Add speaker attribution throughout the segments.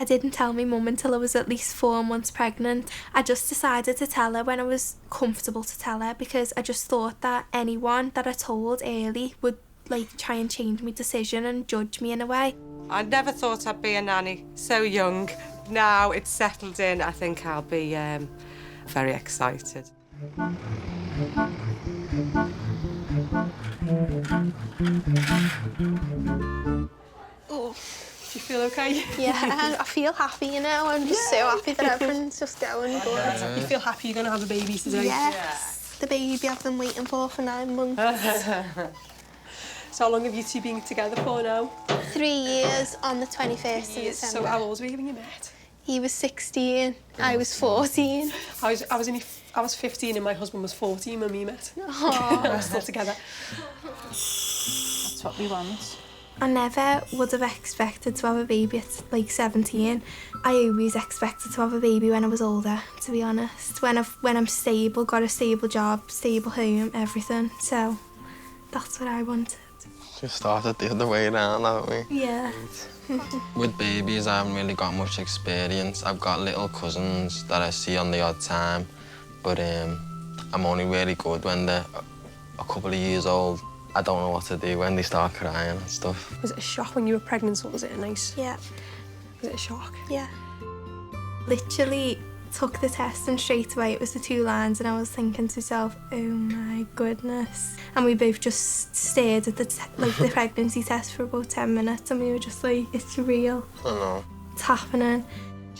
Speaker 1: I didn't tell my mum until I was at least 4 months pregnant. I just decided to tell her when I was comfortable to tell her, because I just thought that anyone that I told early would try and change my decision and judge me in a way.
Speaker 2: I never thought I'd be a nanny so young. Now it's settled in, I think I'll be very excited.
Speaker 3: Oh. Do you feel okay?
Speaker 1: Yeah, I feel happy, you know. I'm just so happy that everything's just going good.
Speaker 3: You feel happy you're going to have a baby today?
Speaker 1: Yes. The baby I've been waiting for 9 months.
Speaker 3: So how long have you two been together for now?
Speaker 1: 3 years on the 21st of December.
Speaker 3: So how old were you when you met?
Speaker 1: He was 16, I was 14.
Speaker 3: I was 15 and my husband was 14 when we met.
Speaker 1: Aww.
Speaker 3: We're still together.
Speaker 4: That's what we want.
Speaker 1: I never would have expected to have a baby at 17. I always expected to have a baby when I was older, to be honest. When I'm stable, got a stable job, stable home, everything. So that's what I wanted.
Speaker 5: We started the other way around, haven't we?
Speaker 1: Yeah.
Speaker 5: With babies, I haven't really got much experience. I've got little cousins that I see on the odd time, but I'm only really good when they're a couple of years old. I don't know what to do when they start crying and stuff.
Speaker 3: Was it a shock when you were pregnant, or was it a nice...
Speaker 1: Yeah.
Speaker 3: Was it a shock?
Speaker 1: Yeah. Literally took the test and straight away it was the 2 lines and I was thinking to myself, oh my goodness. And we both just stared at the pregnancy test for about 10 minutes and we were just like, it's real.
Speaker 5: I know.
Speaker 1: It's happening.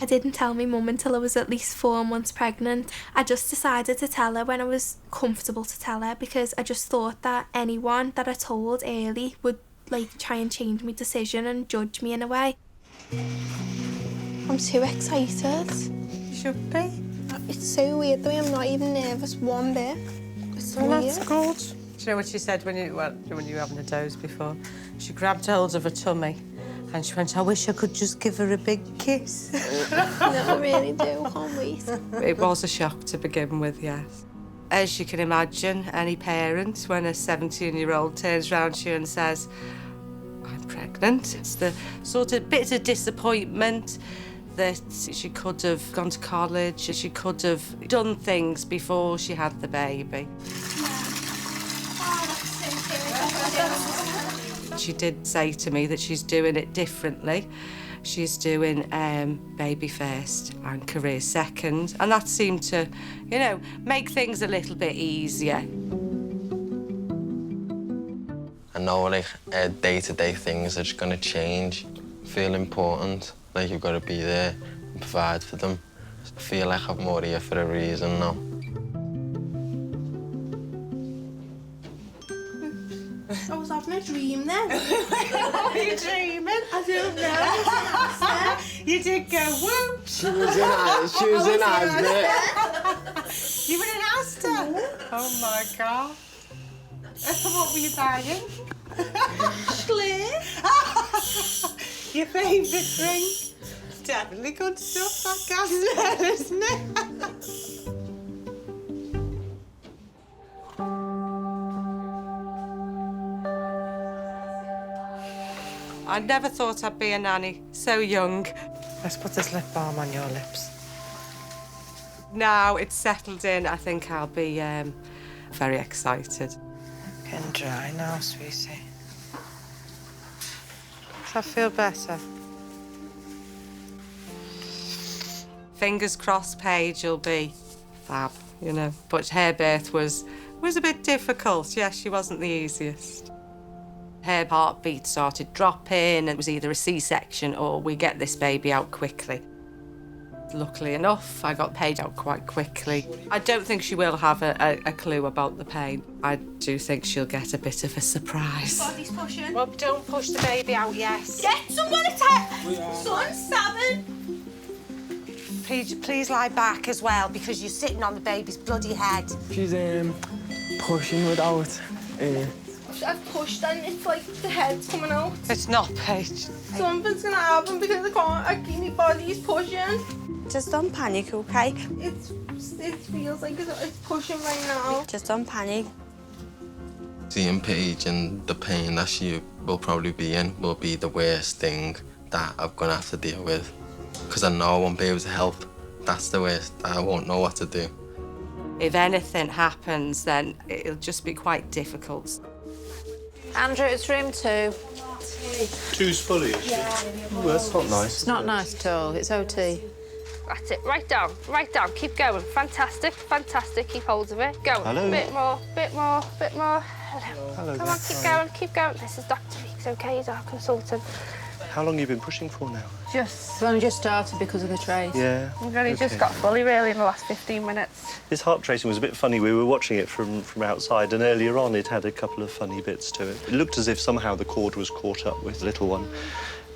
Speaker 1: I didn't tell my mum until I was at least 4 months pregnant. I just decided to tell her when I was comfortable to tell her, because I just thought that anyone that I told early would try and change my decision and judge me in a way. I'm too excited.
Speaker 2: You should be.
Speaker 1: It's so weird the way I'm not even nervous one bit. It's weird.
Speaker 2: That's good. Do you know what she said when you were having a dose before? She grabbed hold of her tummy and she went, I wish I could just give her a big kiss.
Speaker 1: No, I really do. Can't wait.
Speaker 2: It was a shock to begin with, yes. As you can imagine, any parent, when a 17-year-old turns round to you and says, I'm pregnant, it's the sort of bit of disappointment that she could have gone to college, she could have done things before she had the baby. She did say to me that she's doing it differently. She's doing baby first and career second, and that seemed to, you know, make things a little bit easier.
Speaker 5: I know, day-to-day things are just gonna change. Feel important, you've got to be there and provide for them. I feel like I'm more here for a reason now.
Speaker 1: I was having a dream then.
Speaker 2: What were you dreaming?
Speaker 1: I don't know.
Speaker 2: You did go, whoop!
Speaker 5: She was in Asda.
Speaker 2: You were in Asda? Oh, my God. What were you buying? Your favourite drink? Definitely good stuff, that gas, isn't it? I never thought I'd be a nanny so young. Let's put this lip balm on your lips. Now it's settled in, I think I'll be very excited.
Speaker 4: Getting dry now, sweetie.
Speaker 2: Does that feel better? Fingers crossed Paige will be fab, you know. But her birth was a bit difficult. Yes, she wasn't the easiest. Her heartbeat started dropping. It was either a C-section or we get this baby out quickly. Luckily enough, I got Paige out quite quickly. I don't think she will have a clue about the pain. I do think she'll get a bit of a surprise.
Speaker 1: Body's pushing.
Speaker 2: Well, don't push the baby out yet.
Speaker 1: Get someone to tell. Son's stabbing.
Speaker 2: Please lie back as well, because you're sitting on the baby's bloody head.
Speaker 6: She's pushing without.
Speaker 1: I've pushed and it's like the head's coming out.
Speaker 2: It's not, Paige.
Speaker 1: Something's gonna happen because my body's pushing.
Speaker 4: Just don't panic, OK?
Speaker 1: It feels like it's pushing right now.
Speaker 4: Just don't panic.
Speaker 5: Seeing Paige and the pain that she will probably be in will be the worst thing that I'm gonna have to deal with. because I know I won't be able to help. That's the worst. I won't know what to do.
Speaker 2: If anything happens, then it'll just be quite difficult.
Speaker 7: Andrew, it's room 2.
Speaker 8: Two's fully, is she? Ooh, that's not nice.
Speaker 7: It's not nice at all. It's OT.
Speaker 9: That's it. Right down. Right down. Keep going. Fantastic. Fantastic. Keep hold of it. Go.
Speaker 8: Hello.
Speaker 9: Bit more. Bit more. Bit more. Hello.
Speaker 8: Hello.
Speaker 9: Come on. Keep going. Keep going. This is Dr. Weeks. OK, he's our consultant.
Speaker 8: How long have you been pushing for now?
Speaker 7: It's only just started because of the trace.
Speaker 8: Yeah.
Speaker 9: We've only just got fully, really, in the last 15 minutes.
Speaker 8: This heart tracing was a bit funny. We were watching it from outside, and earlier on it had a couple of funny bits to it. It looked as if somehow the cord was caught up with the little one.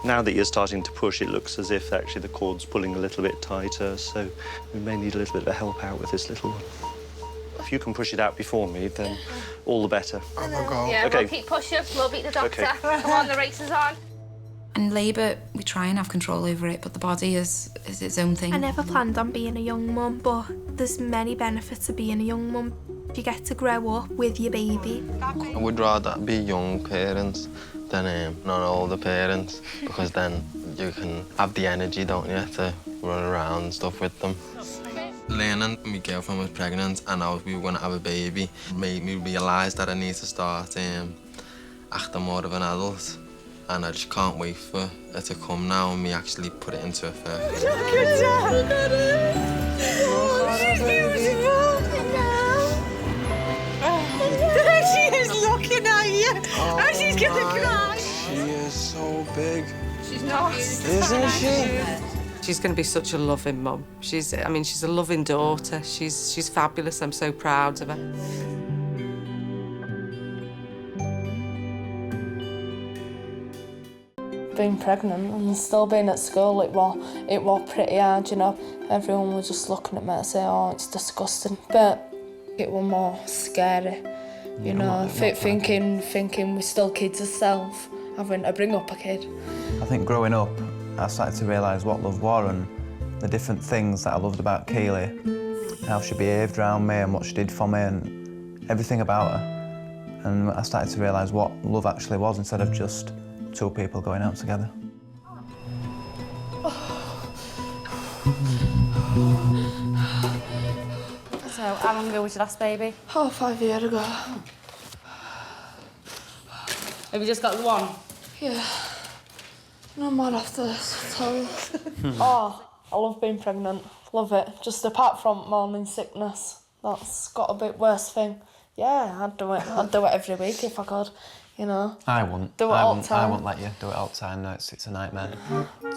Speaker 8: Now that you're starting to push, it looks as if actually the cord's pulling a little bit tighter, so we may need a little bit of help out with this little one. If you can push it out before me, then all the better.
Speaker 9: Yeah,
Speaker 8: Okay.
Speaker 9: we'll keep pushing. We'll beat the doctor.
Speaker 8: Okay.
Speaker 9: Come on, the race is on.
Speaker 10: In labour, we try and have control over it, but the body is its own thing.
Speaker 1: I never planned on being a young mum, but there's many benefits of being a young mum. You get to grow up with your baby.
Speaker 5: I would rather be young parents than not older parents, because then you can have the energy, don't you, to run around and stuff with them. Learning my girlfriend was pregnant and we were going to have a baby made me realise that I need to start acting more of an adult. And I just can't wait for it to come now and me actually put it into effect.
Speaker 9: Look at that! Look at her! Oh, she's beautiful! There she is looking at you! Oh, she's gonna cry!
Speaker 6: She is so big.
Speaker 9: She's not.
Speaker 6: Isn't she?
Speaker 2: She's going to be such a loving mum. She's a loving daughter. She's fabulous. I'm so proud of her.
Speaker 11: Being pregnant and still being at school, it was pretty hard, you know. Everyone was just looking at me and saying, oh, it's disgusting. But it was more scary, you know, thinking we're still kids ourselves, having to bring up a kid.
Speaker 12: I think growing up, I started to realise what love was and the different things that I loved about Kaylee, how she behaved around me and what she did for me and everything about her. And I started to realise what love actually was instead of just 2 people going out together.
Speaker 7: So, how long ago was your last baby?
Speaker 11: Oh, 5 years ago.
Speaker 7: Have you just got the one?
Speaker 11: Yeah. No more after this, I tell you. Oh, I love being pregnant. Love it. Just apart from morning sickness. That's got a bit worse thing. Yeah, I'd do it. I'd do it every week if I could, you know.
Speaker 6: I won't.
Speaker 11: Do it all the time.
Speaker 6: I won't let you do it all the time. No, it's a nightmare.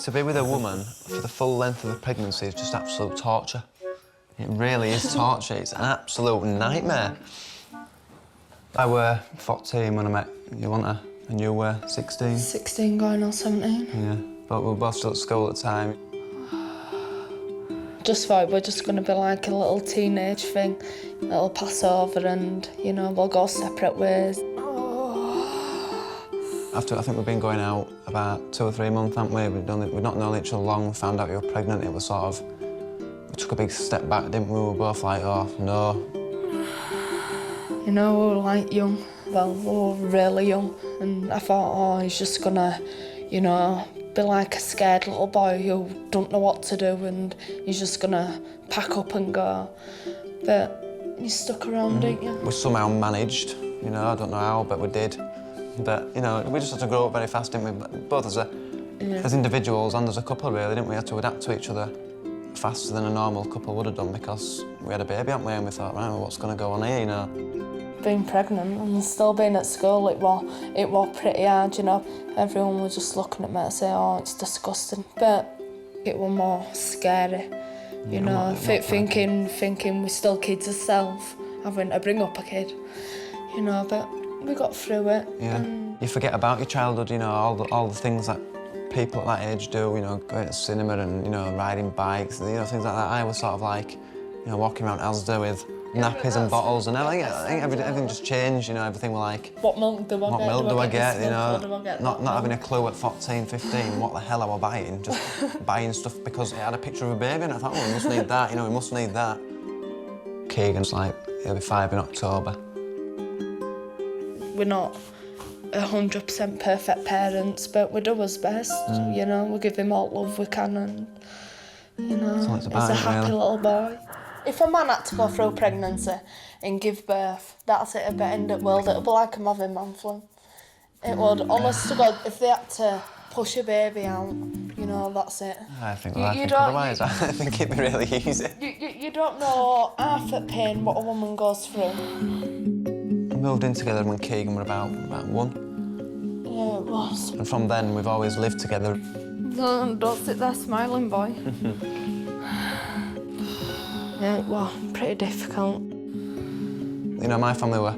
Speaker 6: To be with a woman for the full length of the pregnancy is just absolute torture. It really is torture. It's an absolute nightmare. I were 14 when I met you, weren't I? And you were 16?
Speaker 11: 16 going on 17.
Speaker 6: Yeah, but we were both still at school at the time.
Speaker 11: Just thought we're just going to be like a little teenage thing. It'll pass over and, you know, we'll go separate ways.
Speaker 6: After, I think we've been going out about 2 or 3 months, haven't we? We've not known each other long. We found out you were pregnant. It was sort of... We took a big step back, didn't we? We were both like, oh, no.
Speaker 11: You know, we were like young. Well, we were really young. And I thought, oh, he's just gonna, you know, be like a scared little boy who don't know what to do and he's just gonna pack up and go. But you stuck around, didn't you?
Speaker 6: We somehow managed, you know, I don't know how, but we did. But, you know, we just had to grow up very fast, didn't we? Both as individuals and as a couple, really, didn't we? We had to adapt to each other faster than a normal couple would have done because we had a baby, hadn't we? And we thought, right, well, what's going to go on here, you know?
Speaker 11: Being pregnant and still being at school, it was pretty hard, you know. Everyone was just looking at me and saying, oh, it's disgusting. But it was more scary, you know, thinking we're still kids ourselves, having to bring up a kid, you know, but we got through it.
Speaker 6: Yeah. You forget about your childhood, you know, all the things that people at that age do, you know, going to cinema and, you know, riding bikes, you know, things like that. I was sort of like, you know, walking around Asda with nappies and bottles and everything. I think everything just changed, you know, everything was like...
Speaker 11: What milk do I get?
Speaker 6: What milk do I get, you
Speaker 11: month,
Speaker 6: know? Not having a clue at 14, 15 what the hell I was buying, just buying stuff because it had a picture of a baby and I thought, oh, we must need that, you know, we must need that. Keegan's like, he'll be 5 in October.
Speaker 11: We're not 100% perfect parents, but we do our best, you know, we give him all love we can and You know,
Speaker 12: That's all it's about,
Speaker 11: he's a happy
Speaker 12: really.
Speaker 11: little boy. If a man had to go through pregnancy and give birth, that's it, a bit end of the world. It'd be like him having man flu. It would, honest to God, if they had to push a baby out, you know, that's it.
Speaker 12: I think
Speaker 11: don't-
Speaker 12: otherwise. I think it'd be really easy.
Speaker 11: You don't know half the pain what a woman goes through.
Speaker 12: We moved in together when Keegan were about 1.
Speaker 11: Yeah, it was.
Speaker 12: And from then, we've always lived together.
Speaker 11: Don't sit there smiling, boy. Yeah, it was pretty difficult.
Speaker 12: You know, my family were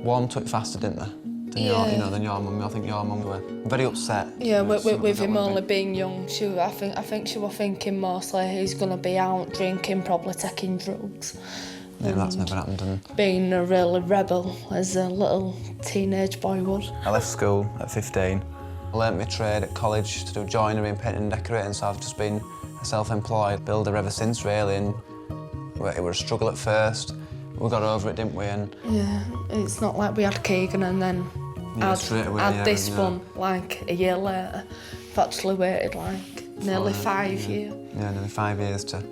Speaker 12: warm to it faster, didn't they? Than your mum. I think your mum were very upset.
Speaker 11: Yeah, with him only being young, I think she was thinking mostly he's gonna be out drinking, probably taking drugs.
Speaker 12: Yeah, that's never happened. And
Speaker 11: being a really rebel as a little teenage boy would.
Speaker 12: I left school at 15. I learnt my trade at college to do joinery and painting and decorating, so I've just been a self-employed builder ever since, really. And it was a struggle at first. We got over it, didn't we? And
Speaker 11: yeah, it's not like we had Keegan and then had this one like a year later. I've actually waited like nearly 5 years.
Speaker 12: Yeah, nearly 5 years it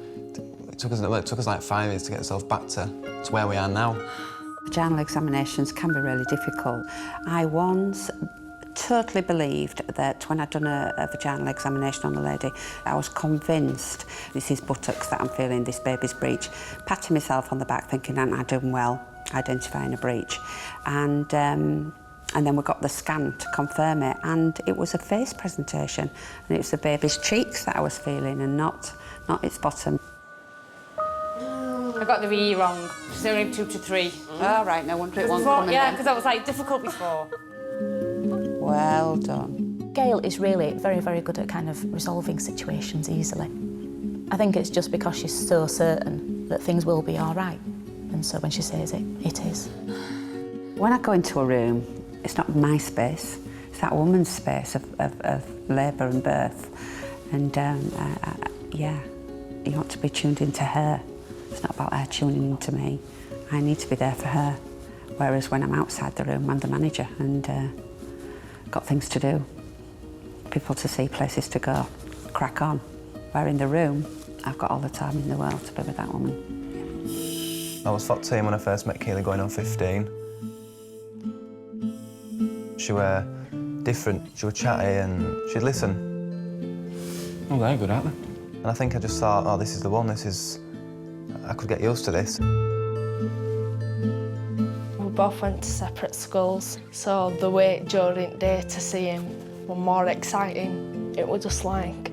Speaker 12: took us like 5 years to get ourselves back to where we are now.
Speaker 13: Vaginal examinations can be really difficult. I once totally believed that when I'd done a vaginal examination on a lady, I was convinced this is buttocks that I'm feeling, this baby's breech, patting myself on the back thinking I'm doing well, identifying a breech. And then we got the scan to confirm it, and it was a face presentation, and it was the baby's cheeks that I was feeling and not its bottom.
Speaker 7: I got the VE wrong. She's only 2 to 3.
Speaker 13: Oh, right, no wonder it wasn't coming
Speaker 7: Yeah,
Speaker 13: then.
Speaker 7: because that was like difficult before.
Speaker 13: Well done.
Speaker 14: Gail is really very, very good at kind of resolving situations easily. I think it's just because she's so certain that things will be all right. And so when she says it, it is.
Speaker 13: When I go into a room, it's not my space, it's that woman's space of labour and birth. And yeah, you want to be tuned into her. It's not about her tuning into me. I need to be there for her. Whereas when I'm outside the room, I'm the manager and got things to do. People to see, places to go, crack on. Where in the room, I've got all the time in the world to be with that woman.
Speaker 12: I was 14 when I first met Keely, going on 15. She were different, she was chatty and she'd listen.
Speaker 6: Oh, they're good, aren't they?
Speaker 12: And I think I just thought, oh, this is the one, I could get used to this.
Speaker 11: We both went to separate schools, so the wait during the day to see him was more exciting. It was just like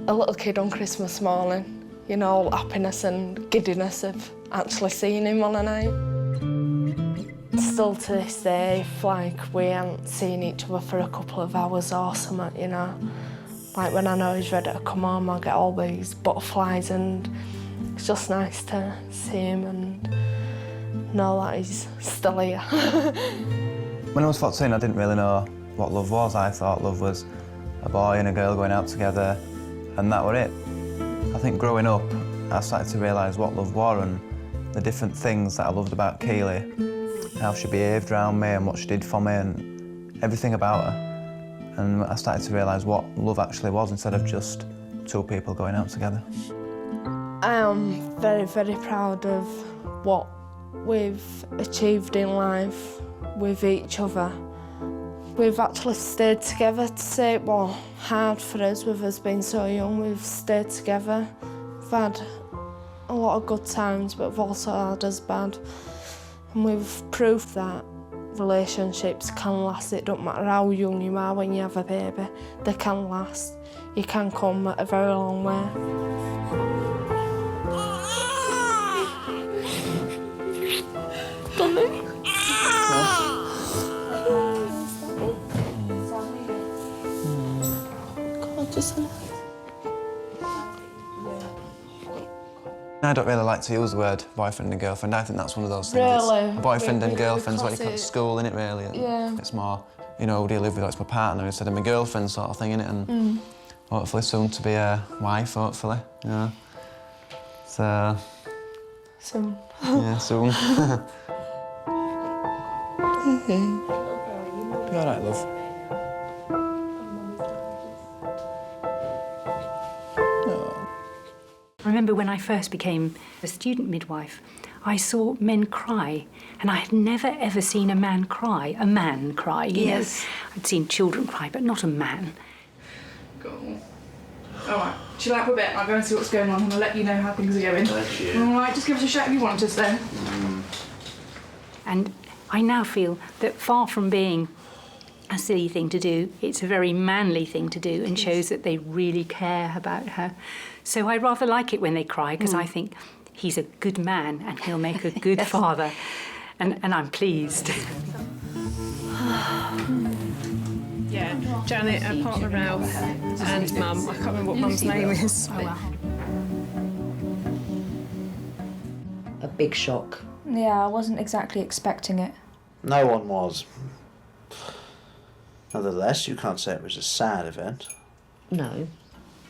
Speaker 11: a little kid on Christmas morning, you know, happiness and giddiness of actually seeing him on a night. Still to this day, if like we haven't seen each other for a couple of hours or something, you know, like when I know he's ready to come home, I get all these butterflies, and it's just nice to see him and know that he's still here.
Speaker 12: When I was 14, I didn't really know what love was. I thought love was a boy and a girl going out together, and that were it. I think growing up, I started to realise what love was and the different things that I loved about Keely, how she behaved around me and what she did for me and everything about her. And I started to realise what love actually was instead of just two people going out together.
Speaker 11: I am very, very proud of what we've achieved in life with each other. We've actually stayed together to say it was hard for us with us being so young. We've stayed together. We've had a lot of good times, but we've also had as bad. And we've proved that relationships can last. It don't matter how young you are when you have a baby, they can last. You can come a very long way.
Speaker 12: I don't really like to use the word boyfriend and girlfriend. I think that's one of those things.
Speaker 11: Really?
Speaker 12: It's boyfriend and girlfriend's what you
Speaker 11: Because
Speaker 12: call school, innit, really?
Speaker 11: Yeah.
Speaker 12: It's more, you know, who do you live with? It's my partner instead of my girlfriend sort of thing, innit? And hopefully soon to be a wife, hopefully, you know. So...
Speaker 11: Soon.
Speaker 12: Yeah, soon. Be all right, love.
Speaker 15: remember when I first became a student midwife, I saw men cry, and I had never ever seen a man cry, you know. I'd seen children cry, but not a man.
Speaker 16: Cool. All right, chill out for a bit. I'll go and see what's going on and I'll let you know how things are going.
Speaker 6: Thank you.
Speaker 16: All right, just give us a shout if you want us then.
Speaker 15: And I now feel that far from being a silly thing to do, it's a very manly thing to do and shows that they really care about her. So I rather like it when they cry because I think he's a good man and he'll make a good father. And I'm pleased.
Speaker 3: Yeah, Janet, her partner Ralph, and Mum. I can't remember what Mum's name is.
Speaker 17: A big shock.
Speaker 18: Yeah, I wasn't exactly expecting it.
Speaker 19: No one was. Nonetheless, you can't say it was a sad event.
Speaker 17: No.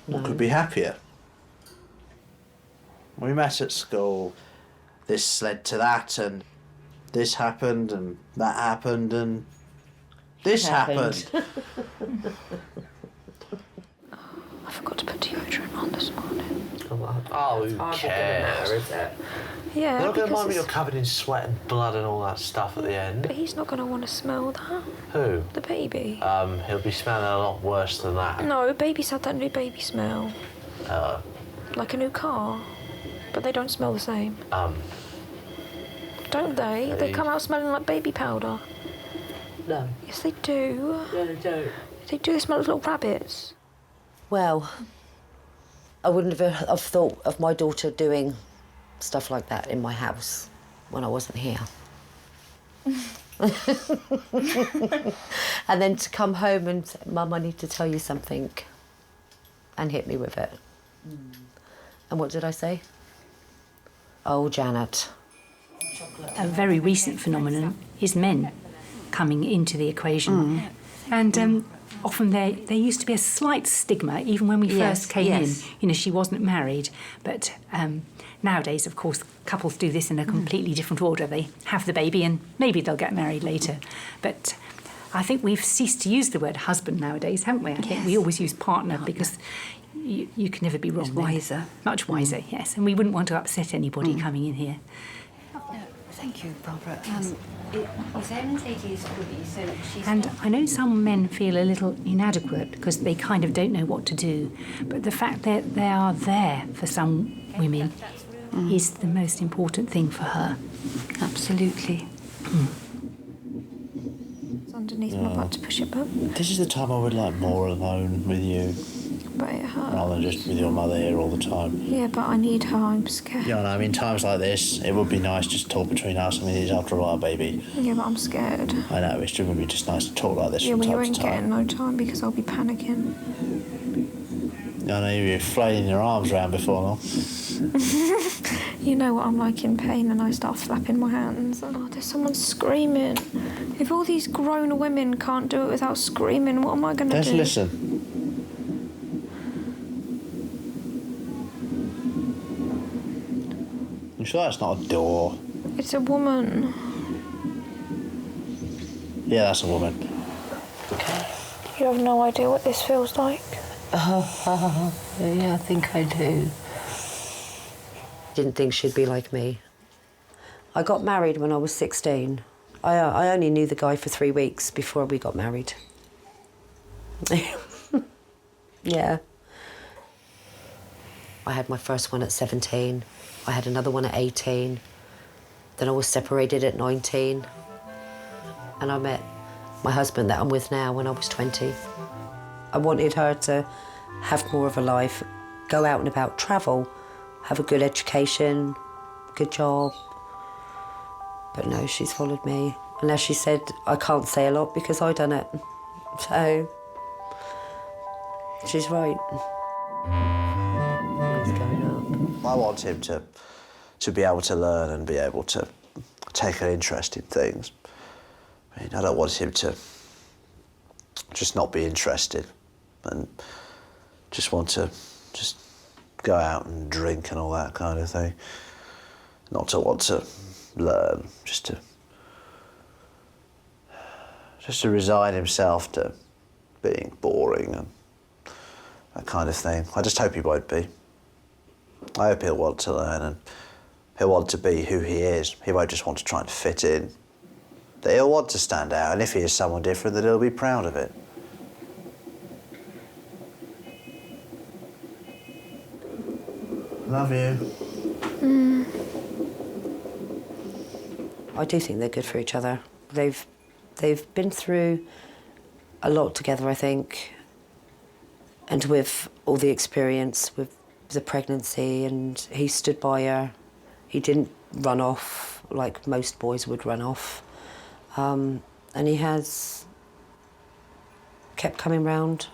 Speaker 19: What could be happier? We met at school. This led to that, and this happened, and that happened, and this happened.
Speaker 18: I forgot to put deodorant on this morning.
Speaker 19: Oh, who cares?
Speaker 18: Is it? Yeah,
Speaker 19: They're not going to mind when
Speaker 18: because
Speaker 19: you're covered in sweat and blood and all that stuff at the end.
Speaker 18: But he's not going to want to smell that.
Speaker 19: Who?
Speaker 18: The baby.
Speaker 19: He'll be smelling a lot worse than that.
Speaker 18: No, babies have that new baby smell. Like a new car. But they don't smell the same. Don't they? They come out smelling like baby powder.
Speaker 17: No.
Speaker 18: Yes, they do.
Speaker 17: No, they don't.
Speaker 18: They do. They smell like little rabbits.
Speaker 17: Well, I wouldn't have thought of my daughter doing stuff like that in my house when I wasn't here. And then to come home and say, Mum, I need to tell you something, and hit me with it. And what did I say? Oh, Janet.
Speaker 15: A very recent phenomenon is men coming into the equation. And often there used to be a slight stigma, even when we first came in. You know, she wasn't married. But nowadays, of course, couples do this in a completely different order. They have the baby and maybe they'll get married later. But I think we've ceased to use the word husband nowadays, haven't we? I think we always use partner because you can never be wrong.
Speaker 13: It's wiser.
Speaker 15: Much wiser, yes. And we wouldn't want to upset anybody coming in here.
Speaker 13: Thank you, Barbara. His own lady is fully, so she's...
Speaker 15: And I know some men feel a little inadequate because they kind of don't know what to do. But the fact that they are there for some women is the most important thing for her.
Speaker 13: Absolutely.
Speaker 18: It's underneath my butt to push it back.
Speaker 19: This is the time I would like more alone with you.
Speaker 18: But it hurts.
Speaker 19: Rather than just with your mother here all the time.
Speaker 18: Yeah, but I need her. I'm scared.
Speaker 19: Yeah, I mean, times like this, it would be nice just to talk between us. I mean, it's after all our baby.
Speaker 18: Yeah, but I'm scared.
Speaker 19: I know, it's just, would be just nice to talk like this
Speaker 18: Yeah,
Speaker 19: from
Speaker 18: well, you
Speaker 19: time
Speaker 18: ain't
Speaker 19: to time.
Speaker 18: getting no time because I'll be panicking.
Speaker 19: I know you're flailing your arms around before long.
Speaker 18: You know what I'm like in pain and I start flapping my hands. Oh, there's someone screaming. If all these grown women can't do it without screaming, what am I going to do?
Speaker 19: Just listen. You sure that's not a door?
Speaker 18: It's a woman.
Speaker 19: Yeah, that's a woman.
Speaker 18: You have no idea what this feels like.
Speaker 17: Yeah, I think I do. Didn't think she'd be like me. I got married when I was 16. I only knew the guy for 3 weeks before we got married. Yeah. I had my first one at 17. I had another one at 18. Then I was separated at 19. And I met my husband that I'm with now when I was 20. I wanted her to have more of a life, go out and about, travel, have a good education, good job. But no, she's followed me. And as she said, I can't say a lot because I done it. So, she's right.
Speaker 19: I want him to be able to learn and be able to take an interest in things. I mean, I don't want him to just not be interested and just want to just go out and drink and all that kind of thing. Not to want to learn, just to resign himself to being boring and that kind of thing. I just hope he won't be. I hope he'll want to learn and he'll want to be who he is. He won't just want to try and fit in. That he'll want to stand out, and if he is someone different, that he'll be proud of it. Love you.
Speaker 17: I do think they're good for each other. They've been through a lot together, I think, and with all the experience with the pregnancy, and he stood by her. He didn't run off like most boys would run off, and he has kept coming round,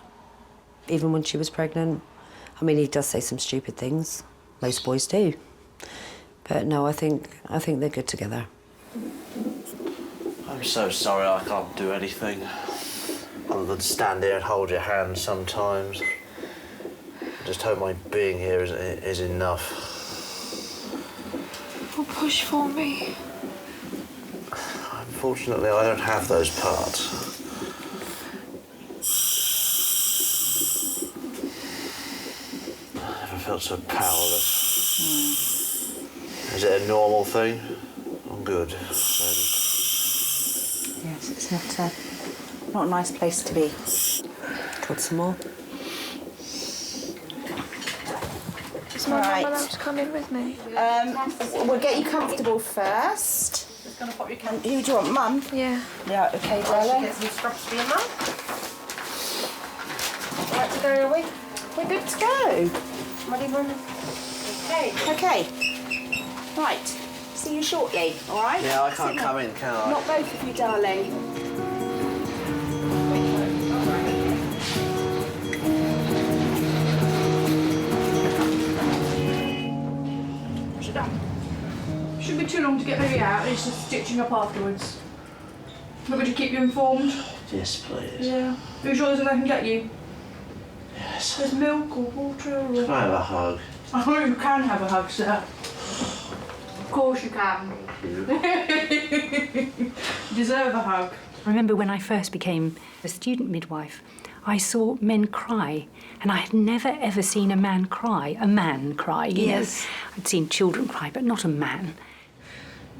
Speaker 17: even when she was pregnant. I mean, he does say some stupid things. Most boys do, but no, I think they're good together.
Speaker 19: I'm so sorry I can't do anything other than stand here and hold your hand sometimes. I just hope my being here is enough.
Speaker 18: Oh, push for me.
Speaker 19: Unfortunately, I don't have those parts. I never felt so powerless. Is it a normal thing? I'm good.
Speaker 7: Yes, it's not a nice place to be.
Speaker 17: Got some more?
Speaker 18: Is my mum allowed to come in with me?
Speaker 7: We'll get you comfortable first. Just gonna pop your Who do you want, Mum?
Speaker 18: Yeah.
Speaker 7: Yeah, okay, darling.
Speaker 9: Get some scraps for your mum.
Speaker 7: Right to go, are we? We're good to go. Ready, run? Okay. Okay. Right. See you shortly, all right?
Speaker 19: Yeah, I can't come in, can I?
Speaker 7: Not both of you, darling.
Speaker 16: Sit down. Shouldn't be too long to get baby out. It's just stitching up afterwards. Want me to keep you informed?
Speaker 19: Yes, please.
Speaker 16: Yeah. Are you sure there's anything I can get you?
Speaker 19: Yes.
Speaker 16: There's milk or water or...
Speaker 19: Can I have a hug?
Speaker 16: I hope you can have a hug, sir. Of course you can. You deserve a hug.
Speaker 15: I remember when I first became a student midwife, I saw men cry, and I had never ever seen a man cry. You know. I'd seen children cry, but not a man.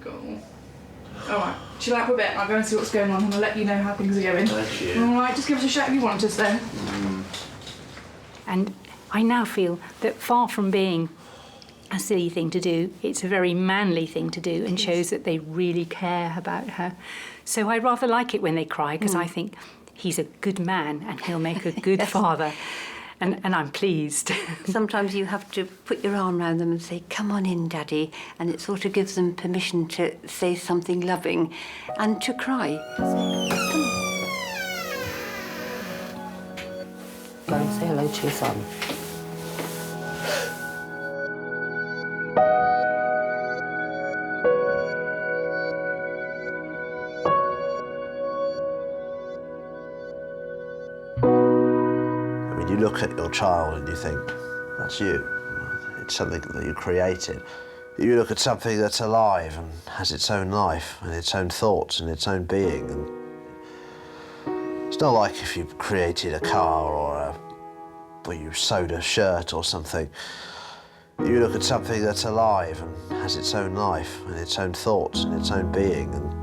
Speaker 16: Go on. All right, chill out for a bit. I'll go and see what's going on, and I'll let you know how things are going.
Speaker 19: Thank you.
Speaker 16: All right, just give us a shout if you want us then.
Speaker 15: And I now feel that far from being a silly thing to do, it's a very manly thing to do and shows that they really care about her. So I rather like it when they cry, because I think he's a good man and he'll make a good father. And I'm pleased.
Speaker 13: Sometimes you have to put your arm around them and say, come on in, Daddy, and it sort of gives them permission to say something loving and to cry. Come on.
Speaker 17: Go and say hello to your son.
Speaker 19: You look at your child and you think, that's you. It's something that you created. You look at something that's alive and has its own life and its own thoughts and its own being. And it's not like if you created a car or you sewed a shirt or something. You look at something that's alive and has its own life and its own thoughts and its own being. And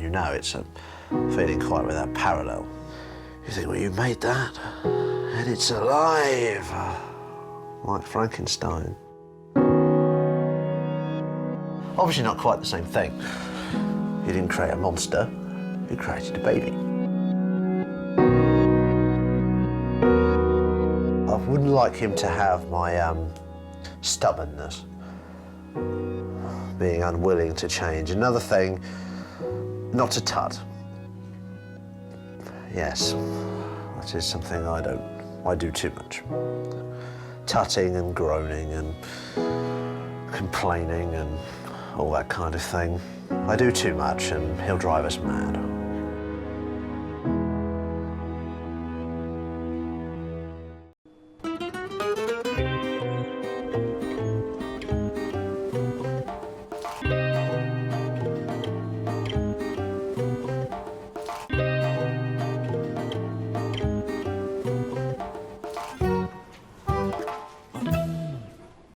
Speaker 19: you know it's a feeling quite without parallel. You think, well, you made that, and it's alive, like Frankenstein. Obviously not quite the same thing. You didn't create a monster, you created a baby. I wouldn't like him to have my stubbornness, being unwilling to change. Another thing, not a tut. Yes, that is something I do too much. Tutting and groaning and complaining and all that kind of thing. I do too much and he'll drive us mad.